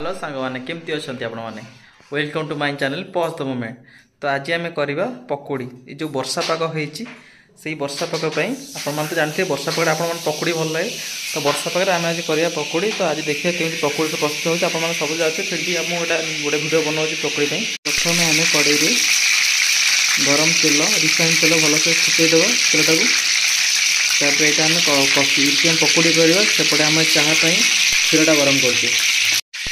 Hello सांग मैंने केमती अच्छा आपण मैंने welcome to my channel pause the moment. तो आज आम करवा पकोड़ी ये जो वर्षा पाग होती से वर्षा पाग आप जानते हैं वर्षा पाग आप पकोड़ी भल लगे। तो वर्षा पाग आम आज करवा पकोड़ी। तो आज देखिए केमी पकोड़ी से प्रस्तुत होती आप सब जाते फिर भी आम गोटे भिडियो बनाऊँ पकोड़ी। प्रथम आम कड़े गरम तेल रिफाइन तेल भलसे फुटेदबा तेलटा यहाँ आम कषी पकोड़ी करवा सेपटे आम चाह क्षीरटा गरम कर।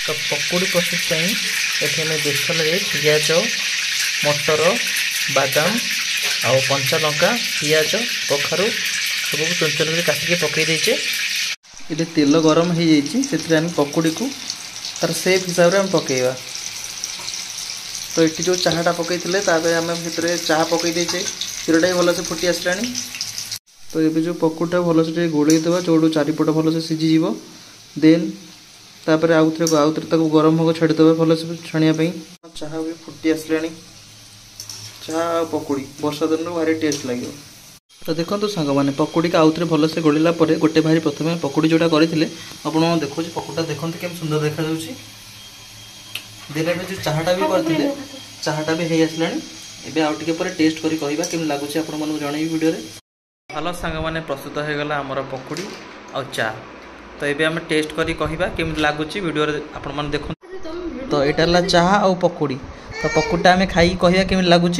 तो पकोड़ी प्रस्तुत ये बेसन पियाज मटर बादाम आउ कंचा लंका पियाज कखारू सब चुन चुन काटिक पकई देचे। ये तेल गरम हो जाए पकोड़ी को तार सेप हिसाब से आम पकेवा। तो ये जो चाहटा पकई आम भर चाह पकई देचे क्षीरटा भी भलसे फुटी आसला। तो ये जो पकोड़ा भलसे गोड़े देवा जो चारिपट भलसे सीझी देन तापर आउ थे गरम होगा छाड़ीदे भलसे छाणियापी। चाह भी फुटी आसला चाह पकोड़ी वर्षा दिन भारी टेस्ट लगे। तो देखो सांग मैंने पकोड़ी का आउ थे भलसे गोड़ा गोटे भारी प्रथम पकोड़ी जोटा करते आप देखो पकोड़ा देखते केम सुंदर देखा दिन जो चाहटा भी करते चाहटा भी हो आसला। एवं आउ टे टेस्ट कर कहवा केम लगुच आप जनइबी वीडियो। भल सांग मैंने प्रस्तुत हो गला आमर पकोड़ी आ चा। तो ये आम टेस्ट करी कहवा केमी लगुच वीडियो आपण देख। तो यहाँ चाह आ पकोड़ी। तो पकोड़ा आम खाई कहवा केमी लगुच।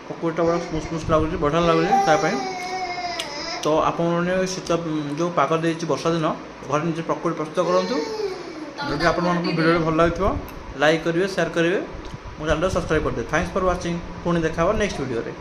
पकोड़ा बड़ा स्मुथ स्मुथ लगुच बढ़िया लगुच। तो आप शीत जो पाग दे वर्षा दिन घर निजे पकोड़ी प्रस्तुत करूँ। जब आप वीडियो भल लगे लाइक करेंगे शेयर करेंगे मो चैनल सब्सक्राइब कर दे। Thanks for watching. पुणी देखा नेक्स्ट वीडियो रे।